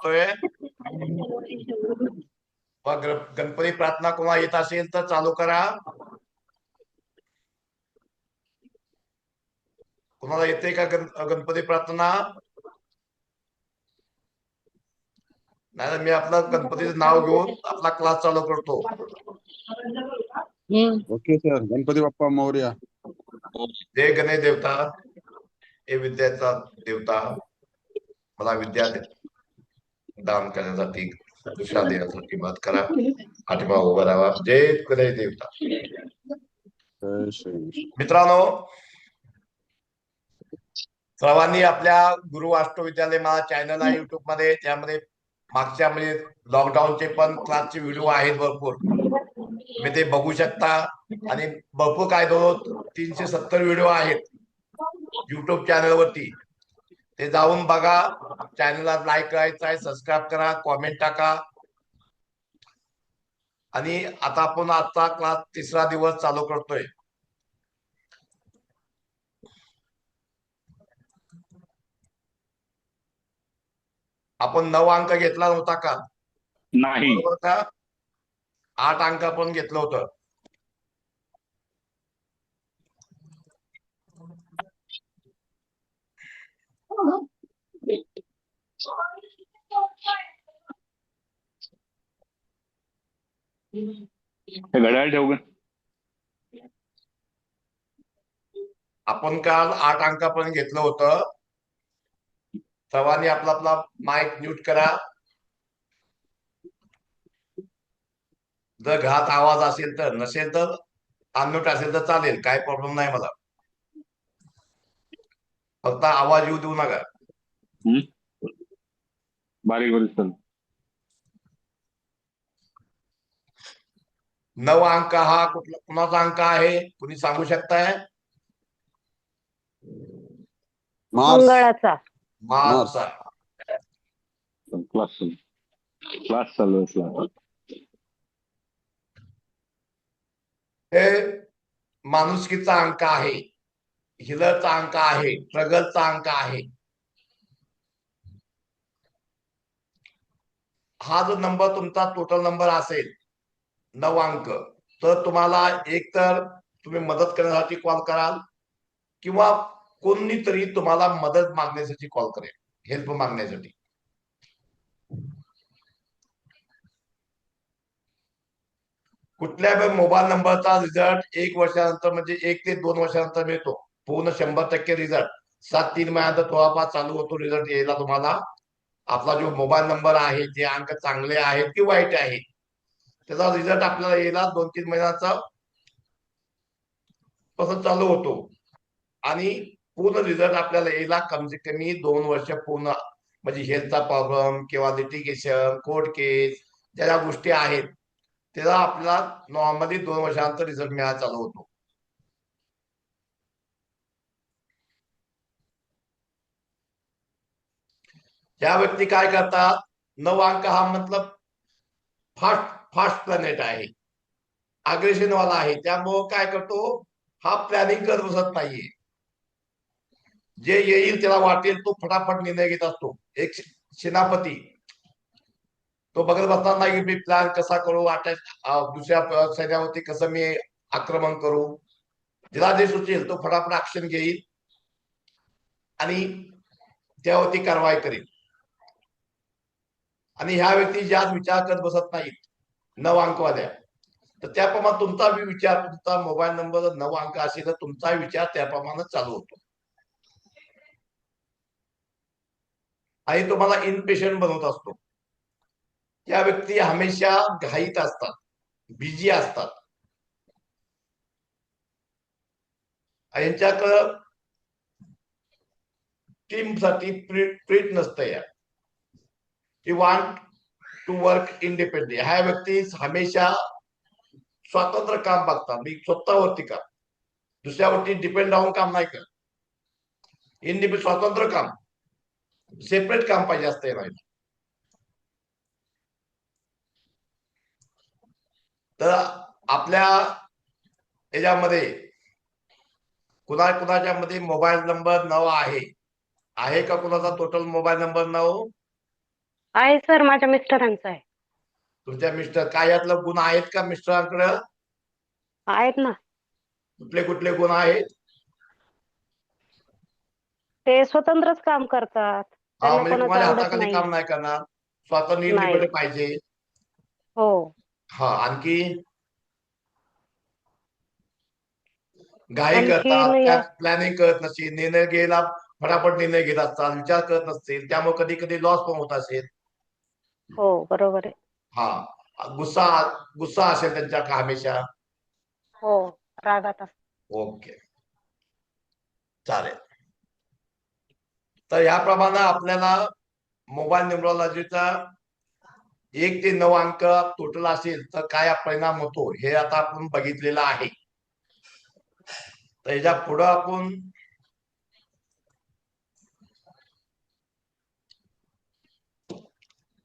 करतोय. मग गणपती प्रार्थना कोणा येत असेल तर चालू करा. कोणाला येते का गणपती प्रार्थना? नाही मी आपलं गणपतीचं नाव घेऊन आपला क्लास चालू करतो. Okay sir. गणपती बाप्पा मोरया. जय गणेश देवता. हे विद्याचा देवता मला विद्या दान करण्यासाठी दिशा देण्यासाठी मदत करा. आठवा उभा राहा. जय गणेश देवता. जय श्री मित्रांनो, सर्वांनी आपल्या गुरु अष्टविद्यालय माझा चॅनल आहे युट्यूब मध्ये. त्यामध्ये मागच्या म्हणजे लॉकडाऊनचे पण क्लासचे व्हिडिओ आहेत भरपूर. तुम्ही ते बघू शकता. आणि भरपूर काय 370 व्हिडिओ आहेत युट्यूब चॅनलवरती. ते जाऊन बघा. चॅनलला लाईक करायचं आहे, सबस्क्राईब करा, कॉमेंट टाका. आणि आता आपण आजचा क्लास 3रा दिवस चालू करतोय. आपण 9 अंक घेतला नव्हता का? नाही. बरोबर का? 8 अंक आपण घेतलं होतं. घड्याळ ठेवू का? आपण काल 8 अंकापर्यंत घेतलं होतं. सर्वांनी आपला आपला माईक म्यूट करा. जर घरात आवाज असेल तर, नसेल तर अनम्यूट असेल तर चालेल, काय प्रॉब्लेम नाही मला. फक्त आवाज येऊ देऊ नका. बारीक बारीक चालू. 9 अंक हा कुणाचा अंक आहे? कुणी सांगू शकताय? मंगळाचा. मार्सचा. क्लास चालू. क्लास चालू असला हे माणुसकीचा अंक आहे, हिलरचा अंक आहे, स्ट्रगलचा अंक आहे. हा जो नंबर तुमचा टोटल नंबर असेल 9 अंक, तर तुम्हाला एक तर तुम्ही मदत करण्यासाठी कॉल कराल किंवा कोणीतरी तुम्हाला मदत मागण्यासाठी कॉल करेल, हेल्प मागण्यासाठी. कुठल्या मोबाईल नंबरचा रिझल्ट 1 वर्षानंतर म्हणजे 1 ते 2 वर्षानंतर मिळतो. पूर्ण 100% रिझल्ट 7-3 महिन्यानंतर थोडाफार चालू होतो रिझल्ट यायला तुम्हाला. आपला जो मोबाईल नंबर आहे, जे अंक चांगले आहेत की वाईट आहेत, त्याचा रिझल्ट आपल्याला यायला 2-3 महिन्याचा तसं चालू होतो. आणि पूर्ण रिझल्ट आपल्याला यायला कमीत कमी 2 वर्ष पूर्ण. म्हणजे हेल्थचा प्रॉब्लेम किंवा लिटिगेशन, कोर्ट केस, ज्या गोष्टी आहेत त्याला आपल्याला नॉर्मली 2 वर्षानंतर रिझल्ट मिळायला चालू होतो. ज्या व्यक्ती काय करतात, 9 अंक हा मतलब फास्ट प्लॅनेट आहे, अग्रेशन वाला आहे. त्यामुळं काय करतो, हा प्लॅनिंग करत बसत नाहीये. जे येईल त्याला वाटेल तो फटाफट निर्णय घेत असतो. एक सेनापती तो बघत बसणार नाही मी प्लॅन कसा करू, दुसऱ्या सैन्यावरती कसं मी आक्रमण करू. ज्याला जे सुचेल तो फटाफट ऍक्शन घेईल आणि त्यावरती कारवाई करेल. आणि ह्या व्यक्ती ज्या विचार करत बसत नाहीत 9 अंकवाल्या, तर त्याप्रमाणे तुमचा विचार, तुमचा मोबाईल नंबर 9 अंक असेल तर तुमचा विचार त्याप्रमाणे चालू होतो आणि तुम्हाला इनपेशंट बनवत असतो. त्या व्यक्ती हमेशा घाईत असतात, बिझी असतात. यांच्याकडं टीम साठी प्रीट नसतं. या वॉन्ट टू वर्क इंडिपेंडेंटली. ह्या व्यक्ती हमेशा स्वतंत्र काम बघतात. मी स्वतःवरती काम, दुसऱ्यावरती डिपेंड राहून काम नाही करत. इंडिपेंडंट स्वतंत्र काम, सेपरेट काम पाहिजे असते. नाही तर आपल्या याच्यामध्ये कुणाच्या मध्ये मोबाईल नंबर 9 आहे का? कुणाचा टोटल मोबाईल नंबर 9? आहे सर, माझ्या मिस्टरांचं आहे. तुमच्या मिस्टर काय यातलं गुण आहेत का मिस्टरांकडे? आहेत ना. कुठले कुठले गुण आहेत? ते स्वतंत्रच काम करतात, हा, त्यांना म्हणजे कोणाचं तुम्हाला आवडत हाताखाली नाही. काम नाही करणार, स्वतः नाही. निर्णय पाहिजे. हो. हा, आणखी घाई करतात, आणखीन त्यात प्लॅनिंग करत नसतील, निर्णय घ्यायला फटाफट निर्णय घेत असतात, विचार करत नसतील, त्यामुळे कधी कधी लॉस पण होत असेल. हो, बरोबर आहे. हा, गुस्सा गुस्सा असेल त्यांच्या का हमेशा? हो, रागात असतात. ओके, चालेल. तर याप्रमाणे आपल्याला मोबाईल न्यूमरॉलॉजीचा 1 ते 9 अंक टोटल असेल तर काय परिणाम होतो हे आता आपण बघितलेलं आहे. तर याच्या पुढं आपण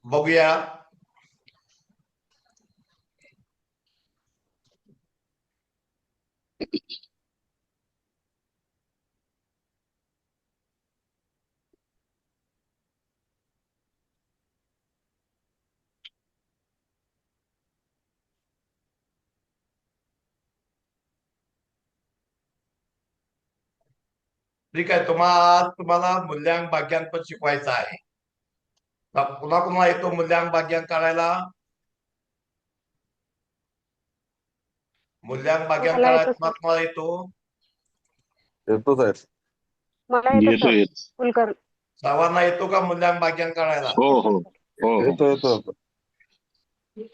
बघूया ठीक आहे. तुम्हाला मूल्यांक भाग्यांक पण शिकवायचा आहे. पुन्हा पुन्हा येतो मूल्यांक भाग्यांक करायला? मूल्यांक भाग्यांक मला करायला येतो पुन्हा सर. तुम्हाला येतो? येतो साहेब. मला येतो येतो सर. येतो. कुलकर्णी. सर्वांना येतो का मूल्यांक भाग्यांक करायला? हो हो हो हो. येतो येतो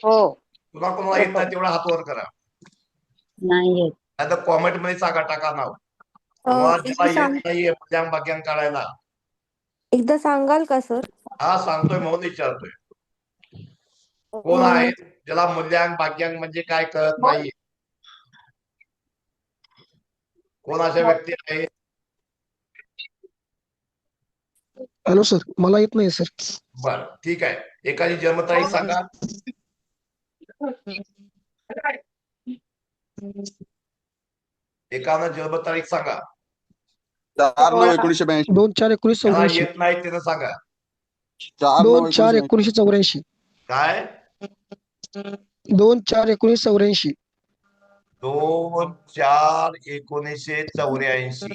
हो. पुन्हा कोणाला येत नाही तेवढा हात वर करा. नाही येत. आता कॉमेंट मध्ये सांगा, टाका नाव. अ, तुम्हाला एकदा ज्याला येत नाहीये मूल्यांक भाग्यांक करायला. एकदा सांगाल का सर? हा, सांगतोय म्हणून विचारतोय. कोण अ, आहे ज्याला मूल्यांक भाग्यांक म्हणजे काय कळत नाहीये? कोण अशा व्यक्ती आहेत? हॅलो सर, मला येत नाही सर. बर, ठीक आहे. एखादी जन्मतारीख सांगा. एकानं जन्मतारीख सांगा. 4/9/1982. 2/4/1984. ज्याला येत नाही त्यानं सांगा. 4/9/1982. 2/4/1984. काय? 2/4/1984. 2/4/1984.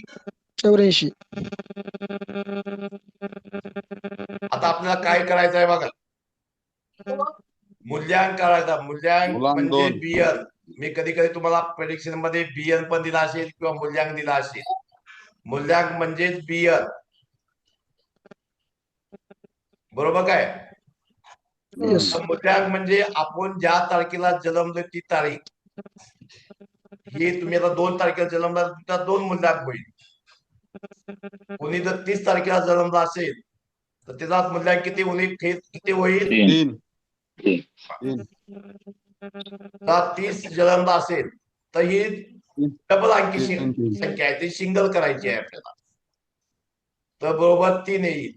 84. आता आपल्याला काय करायचं आहे बघा. मूल्यांक करायचा. मूल्यांक मुलांक म्हणजे 2. बियन. मी कधी कधी तुम्हाला प्रेडिक्शन मध्ये बियन पण दिला असेल किंवा मूल्यांक दिला असेल. मूल्यांक म्हणजेच बियन, बरोबर काय? येस. मूल्यांक म्हणजे आपण ज्या तारखेला जन्मलो ती तारीख. ही तुम्ही आता 2 तारखेला जन्मला तर 2 मूल्यांक होईल. कोणी जर 30 तारखेला जन्मला असेल तर त्याचा मूल्यांक किती होईल? 3. 3. 3. 30 जन्मला असेल तर ही डबल अंकी 3. 3. संख्या आहे, ती सिंगल करायची आहे आपल्याला. तर बरोबर 3 येईल.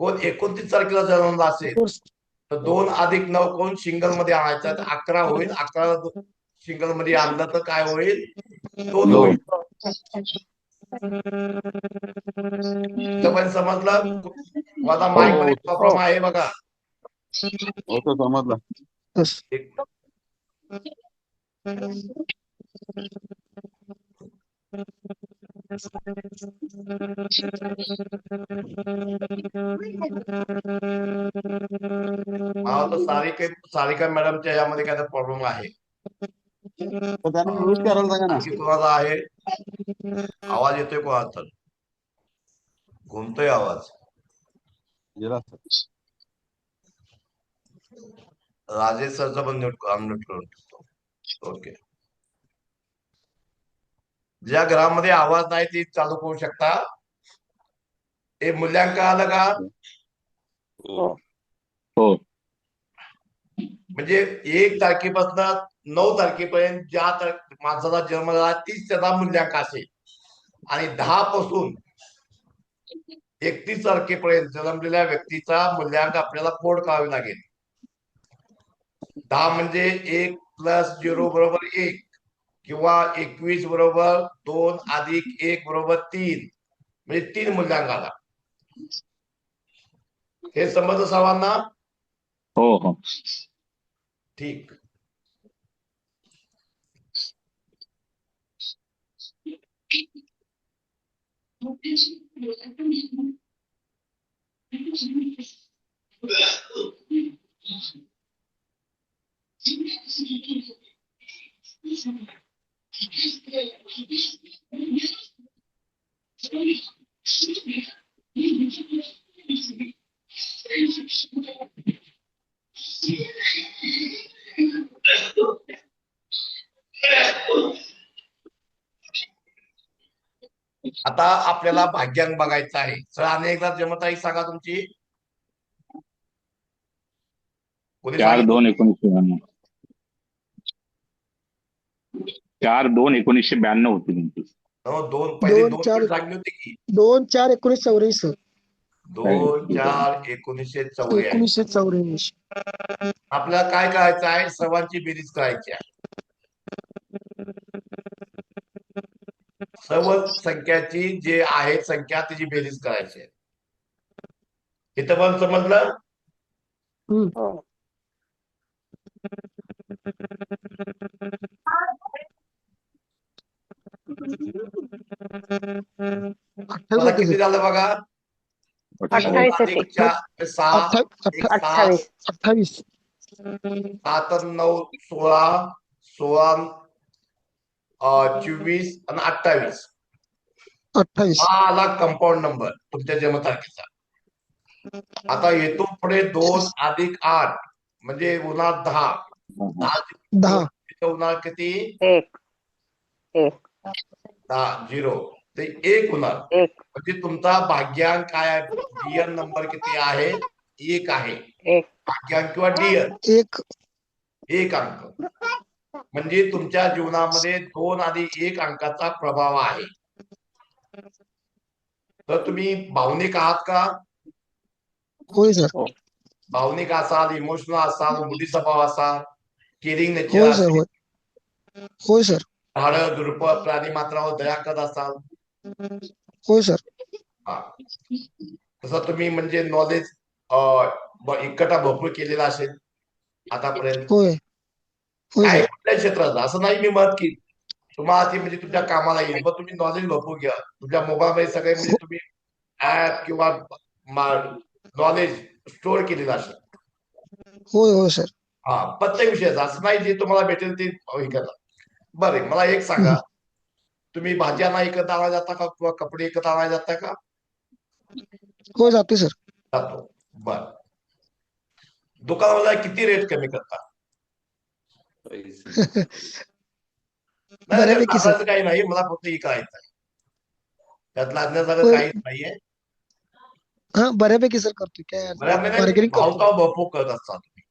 कोण 29 तारखेला जन्मला असेल तर 2 + 9 कोण सिंगल मध्ये आणायचा, 11 होईल. 11 सिंगल मध्ये आणलं तर काय होईल? 2 2. होईल. पण समजलं? माझा माईक मध्ये प्रॉब्लेम आहे बघा. होतं समजलं. येस. मला वाटतं सारिका मॅडमच्या यामध्ये काय प्रॉब्लेम आहे. तर त्याने म्यूट करायला सांगा ना. आणखी कोणाला आहे? आवाज येतोय कोणाचा? घुमतोय आवाज. गेला. राजेश सरचा पण अनम्यूट करून ठेवतो. ओके. ज्या घरामध्ये आवाज नाही ती चालू करू शकता. हे मूल्यांक आलं का? हो. हो. म्हणजे 1 तारखेपासून 9 तारखेपर्यंत ज्या माणसाचा जन्म झाला तीच त्याचा मूल्यांक असेल. आणि 10 पासून 31 तारखेपर्यंत जन्मलेल्या व्यक्तीचा मूल्यांक आपल्याला कोड करावे लागेल. 10 म्हणजे 1 + 0 = 1 किंवा 21 = 2 + 1 = 3, म्हणजे 3 मूल्यांक आला. हे समजलं सर्वांना? हो हो ठीक. आता आपल्याला भाग्यांक बघायचं आहे. सर अनेकदा जन्मतारीख सांगा तुमची. कोणी 4/2/1992. 4/2/1992 होती तुमची. पहिले दोन दोन चार पण सांगली होती की 2/4/1984 2/4/1984. 1984. आपल्याला काय करायचं आहे? सर्वांची बेरीज करायची आहे. सर्व संख्याची जे आहे संख्या त्याची बेरीज करायची आहे. इथं पण समजलं? हो. मला किती झालं बघा? 28 येते. 6 28. 28. 7 9 16 16 24 आणि 28. 28. हा आला कंपाऊंड नंबर तुमच्या जन्मतारखेचा. आता येतो पुढे 2 + 8 म्हणजे होणार 10. 10. होणार किती? 1 1 10 0 ते 1 होणार. 1 म्हणजे तुमचा भाग्यांक काय आहे? डीएन नंबर किती आहे? 1 आहे. 1 भाग्यांक किंवा डीएन 1. 1 अंक. म्हणजे तुमच्या जीवनामध्ये 2 आणि 1 अंकाचा प्रभाव आहे. तर तुम्ही भावनिक आहात का? होय सर. भावनिक असाल, इमोशनल असाल, मुडी स्वभाव असाल, केअरिंग नेचर होय सर. असेल, होय. होय सर. झाडं झुडपं प्राणी मात्रावर दया करत असाल, होय सर. हा तसं तुम्ही म्हणजे नॉलेज इकट्ठा भरपूर केलेला असेल आतापर्यंत. होय. होय काय सर. कुठल्या क्षेत्रात असं नाही मी मत की तुम्हाला ती म्हणजे तुमच्या कामाला येईल, पण तुम्ही नॉलेज भरपूर घ्या. तुमच्या मोबाईलमध्ये सगळे म्हणजे तुम्ही ऍप किंवा नॉलेज स्टोअर केलेलं असेल. होय. होय सर. हा प्रत्येक विषयाचा असं नाही जे तुम्हाला भेटेल ते हे करा. बरं मला एक सांगा, तुम्ही भाज्यांना एकत्र आणायला जाता का किंवा कपडे एकत्र आणायला जाता का? होय जाते सर. जातो. बर दुकानाला किती रेट कमी करता? नाही बऱ्यापैकी सर. लाजायचं काही नाही, मला फक्त हे करायचं आहे. त्यात लाजण्यासारखं होय. काहीच नाहीये. हा बऱ्यापैकी सर करतोय. काय बऱ्यापैकी बार्गेनिंग करतो. भावताव भरपूर करत असता तुम्ही.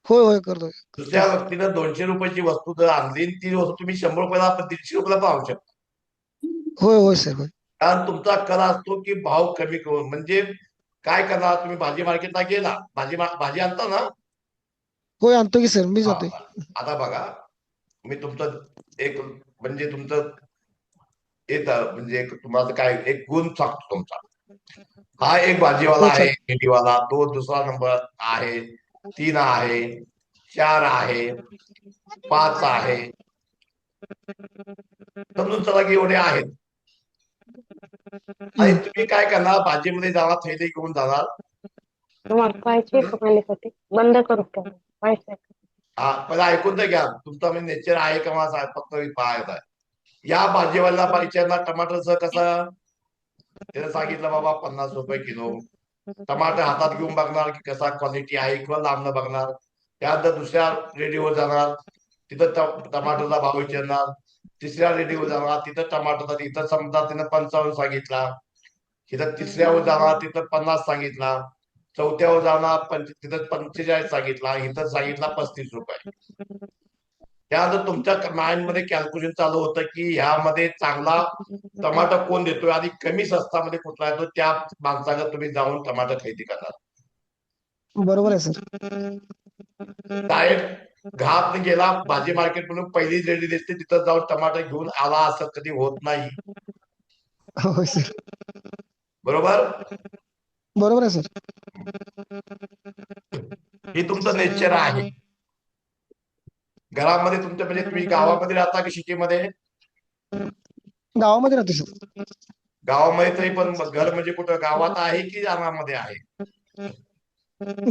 होय. होय करतोय. दुसऱ्या व्यक्तीनं 200 रुपयाची वस्तू जर आणली ती वस्तू तुम्ही 100 रुपयाला 150 रुपयाला पाहू शकता. होय. होय सर. होय. कारण तुमचा कला असतो की भाव कमी करून. म्हणजे काय करणार तुम्ही? भाजी मार्केटला गेला, भाजी आणता ना? होय आणतो की सर. मी जातोय. आता बघा मी तुमचं एक म्हणजे तुमचं येतं म्हणजे एक तुम्हाला काय एक गुण सांगतो तुमचा. हा एक भाजीवाला हो आहे, सर. भेंडीवाला. तो दुसरा नंबर आहे, 3 आहे, 4 आहे, 5 आहे. समजून चला की एवढे आहेत. आणि तुम्ही काय करणार? भाजीमध्ये जाणार, थैली घेऊन जाणार. तुम्हाला पाहायची का माझ्यासाठी? बंद करू का? पाहायचंय का? पहिला ऐकून तर घ्या. तुमचा म्हणजे नेचर आहे का मला फक्त पाहायचा आहे. या भाजीवाल्याला विचारणार टमाटरचं कसं? त्यानं सांगितलं बाबा 50 रुपये किलो. टमाटर हातात घेऊन बघणार की कसा क्वालिटी आहे किंवा लांबणं बघणार. त्यानंतर दुसऱ्या रेडिओवर जाणार, तिथं टमाटरचा भाव विचारणार. तिसऱ्या रेडिओवर जाणार, तिथं टमाटरचा, तिथं समजा तिनं 55 सांगितला. तिथं तिसऱ्यावर जाणार, तिथं 50 सांगितला. चौथ्यावर जाणार तिथं 45 सांगितला. इथं सांगितला 35 रुपये. त्यानंतर तुमच्या माइंडमध्ये कॅल्क्युलेशन चालू होतं की ह्यामध्ये चांगला टमाटर कोण देतोय आणि कमी स्वस्तामध्ये कुठला येतो, त्या माणसाला तुम्ही जाऊन टमाटर खरेदी करणार. बरोबर आहे सर. डायरेक्ट घात गेला भाजी मार्केट म्हणून पहिली रेडी दिसते तिथं जाऊन टमाटर घेऊन आला असं कधी होत नाही. होय सर. बरोबर? बरोबर आहे सर. हे तुमचं नेचर आहे. घरामध्ये तुमच्या म्हणजे तुम्ही गावामध्ये राहता की सिटीमध्ये? गावामध्ये राहतो सर. गावामध्ये तरी पण घर म्हणजे कुठं गावात आहे की रानामध्ये आहे?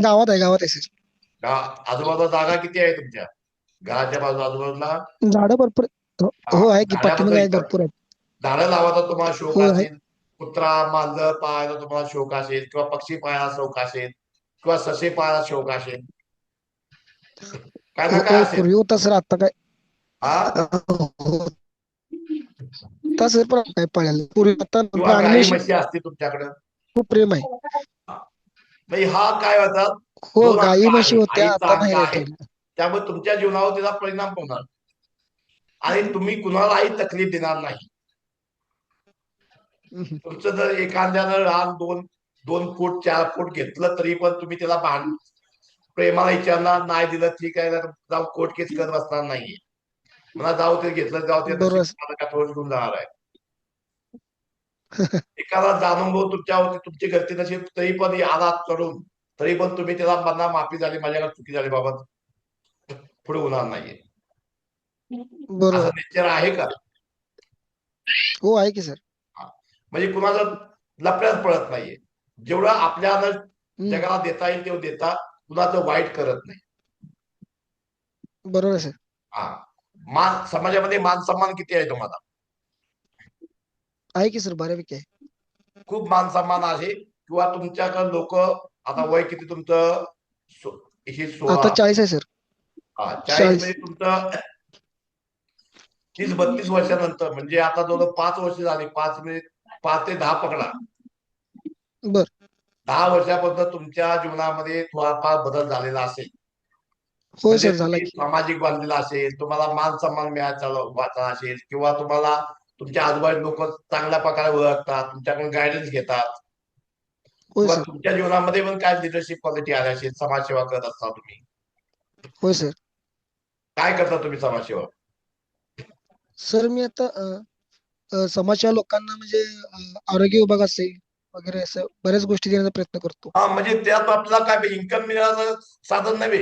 गावात आहे सर. आजूबाजूला जागा किती आहे तुमच्या घराच्या आजूबाजूला? झाडं भरपूर हो आहे की पाठीमागे आहेत, भरपूर आहेत. झाडं लावायचा तुम्हाला शौक हो आहे. असेल, कुत्रा मांजर पाळायचा तुम्हाला शौक असेल, किंवा पक्षी पाळायला शौक असेल, किंवा ससे पाळायला शौक असेल, काय ना काय असेल. पूर्वी होता सर, आता काय हा, होता सर, पण काय पाळायला पूर्वी. आता किंवा गाडी गाई म्हशी म्हशी असते तुमच्याकडं. खूप प्रेम आहे. म्हणजे हा काय होतात, हो, दोन गाई अंक म्हशी आहे, होत्या, आईचा आता अंक नाही आहे, ठेवलं. त्यामुळे तुमच्या जीवनावर त्याचा परिणाम होणार आणि तुम्ही कुणालाही तकलीफ देणार नाही. तुमचं जर एखाद्यानं रान 2 फूट 4 फूट घेतलं तरी पण तुम्ही त्याला प्रेमाला विचारणार, नाही दिलं ठीक आहे, जाऊ कोर्ट केस करत बसणार नाहीये. मला जाऊ ते घेतलं, जाऊ ते बरोबर. नशीब का थोडं घेऊन जाणार आहे. एखादा जाणून घेऊन तुमच्यावरती तुमची गलती नसेल तरी पण आला चढून, तरी पण तुम्ही त्याला म्हणा माफी झाली, माझ्याकडे चुकी झाली बाबा, पुढे होणार नाहीये. बरोबर. असं नेचर आहे का? हो आहे की सर. म्हणजे कुणाला लपड्यात पडत नाहीये. जेवढं आपल्याला जगाला देता येईल तेवढं देता, कुणाचं वाईट करत नाही. बरोबर सर. हा, समाजामध्ये मान सन्मान किती आहे तुम्हाला? आहे की सर, बऱ्यापैकी आहे. खूप मान सन्मान आहे, किंवा तुमच्याकडे लोक, आता वय किती तुमचं? हे 16. आता 40 आहे सर. 40 म्हणजे तुमचं 30-32 वर्षानंतर, म्हणजे आता जवळ 5 वर्ष झाली, 5 ते 10 पकडा. बर. 10 वर्षापर्यंत तुमच्या जीवनामध्ये थोडाफार बदल झालेला असेल. हो म्हणजे सर, झाला तुम्ही की. सामाजिक बांधलेला असेल, तुम्हाला मान सन्मान मिळायचा असेल, किंवा तुम्हाला तुमच्या आजूबाजू लोक चांगल्या प्रकारे ओळखतात, तुमच्याकडून गायडन्स घेतात, होय किंवा सर. तुमच्या जीवनामध्ये पण काय लिडरशिप क्वालिटी आल्या असेल, समाजसेवा करत असता तुम्ही. होय सर. काय करता तुम्ही समाजसेवा? सर मी आता समाजच्या लोकांना म्हणजे आरोग्य विभाग असेल वगैरे, असं बऱ्याच गोष्टी देण्याचा प्रयत्न करतो. हा, म्हणजे त्यात आपल्याला काय इन्कम मिळण्याचं साधन नव्हे,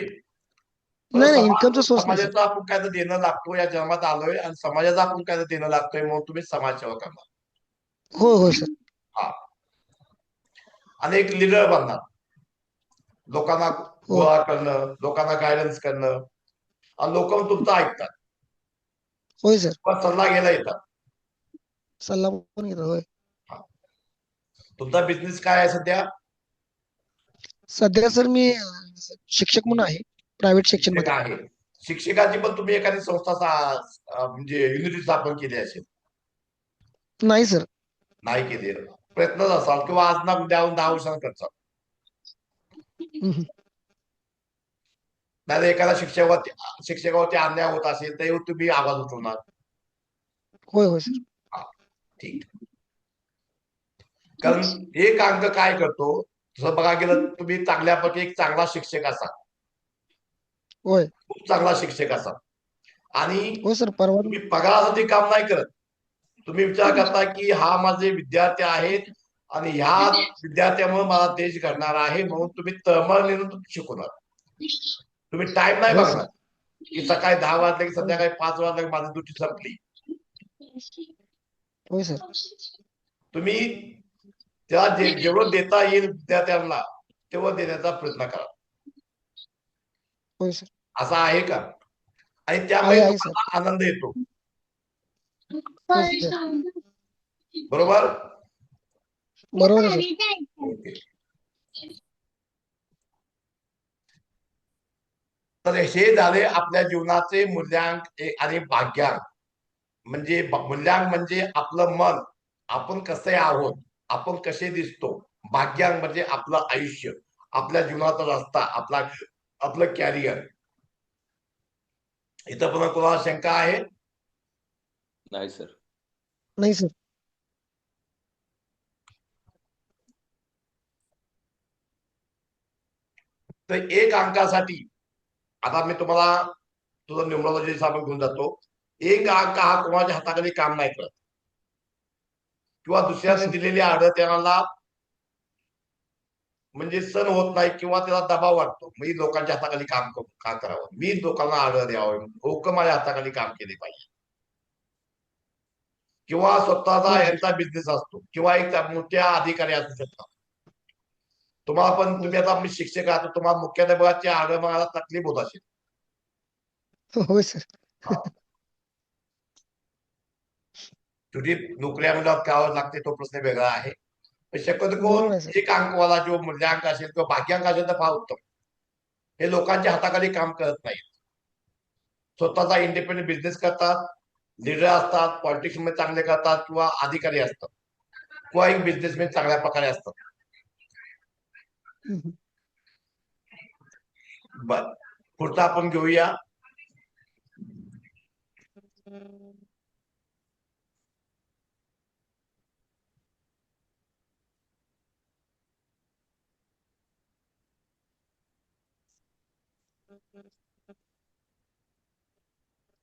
पण नाही इन्कमचा सोर्स नाही सर. समाजाचं आपण काय तर देणं लागतो, या जन्मात आलोय आणि समाजाचं आपण काय तर देणं लागतोय, म्हणून तुम्ही समाजसेवा करणार. हो सर. हा, आणि एक लिडर बनणार, लोकांना हो. गोळा करणं, लोकांना गायडन्स करणं, आणि लोक तुमचं ऐकतात, होय सर. पण सल्ला घ्यायला येतात. सल्ला पण घेतो. होय. तुमचा बिझनेस काय आहे सध्या? सध्या सर मी शिक्षक म्हणून आहे, प्रायव्हेट सेक्शन शिक्षक मध्ये. आहे. शिक्षकाची पण तुम्ही एखादी संस्था म्हणजे युनिटी स्थापन केली असेल? नाही सर. नाही केली, प्रयत्नच असाल, किंवा आज ना उद्या 10 वर्षांना करता. नाही एखादा शिक्षकावरती अन्याय होत असेल तर तुम्ही आवाज उठवणार. होय सर. ठीक. कारण एक अंक काय करतो, तसं बघा गेलं, तुम्ही चांगल्यापैकी एक चांगला शिक्षक असाल, होय. खूप चांगला शिक्षक असाल, आणि हो सर. परवा तुम्ही पगारासाठी काम नाही करत. तुम्ही विचार करता की हा माझे विद्यार्थी आहेत आणि ह्या विद्यार्थ्यामुळे मला देश घडणार आहे, म्हणून तुम्ही तळमळीने शिकवणार. तुम्ही टाइम नाही हो सर. बघणार की सकाळी 10 वाजले की संध्याकाळी 5 वाजले की माझी ड्युटी संपली. होय सर. तुम्ही त्याला जेवढं देता येईल विद्यार्थ्यांना तेवढं देण्याचा प्रयत्न करा. होय सर. असा आहे का? आणि त्यामुळे आहे सर. तुम्हाला आनंद येतो, होय सर. बरोबर? बरोबर आहे सर. ओके. तर हे झाले आपल्या जीवनाचे मूल्यांक आणि भाग्यांक. म्हणजे मूल्यांक म्हणजे आपलं मन, आपण कसे आहोत, आपण कसे दिसतो. भाग्यांक म्हणजे आपलं आयुष्य, आपल्या जीवनाचा रस्ता, आपलं कॅरियर. इथं पुन्हा कोणाला शंका आहे? नाही सर. नाही सर. तर एक अंकासाठी आता मी तुम्हाला तुझं न्यूमरॉलॉजी आपण घेऊन जातो. एक अंक हा कोणाच्या हाताखाली काम नाही करत, किंवा दुसऱ्याने दिलेली ऑर्डर त्याला म्हणजे सण होत नाही किंवा त्याला दबाव वाटतो, मी लोकांच्या हाताखाली काम का करावं, मी लोकांना आढळ द्यावं, लोक माझ्या हाताखाली काम केले पाहिजे, किंवा स्वतःचा बरोबर यांचा बिझनेस असतो किंवा एक मोठ्या अधिकारी असू शकतात. तुम्हाला पण हो तुम्ही आता मी शिक्षक आहात तर तुम्हाला मुख्याध्यापकाची आढळ मला तकलीफ होत असेल. होय सर. तुझी नोकऱ्या मुलात करावं लागते तो प्रश्न वेगळा आहे. पण शक्यतो कोण बरोबर आहे सर. एक अंकवाला जो मूल्यांक असेल किंवा भाग्यांक असेल तर फार उत्तम. हे लोकांच्या हाताखाली काम करत नाहीत, स्वतःचा इंडिपेंडेंट बिझनेस करतात, लीडर असतात, पॉलिटिक्स मध्ये चांगले करतात किंवा अधिकारी असतात किंवा एक बिझनेसमॅन चांगल्या प्रकारे असतात. हम्म. बर, पुढचा आपण घेऊया.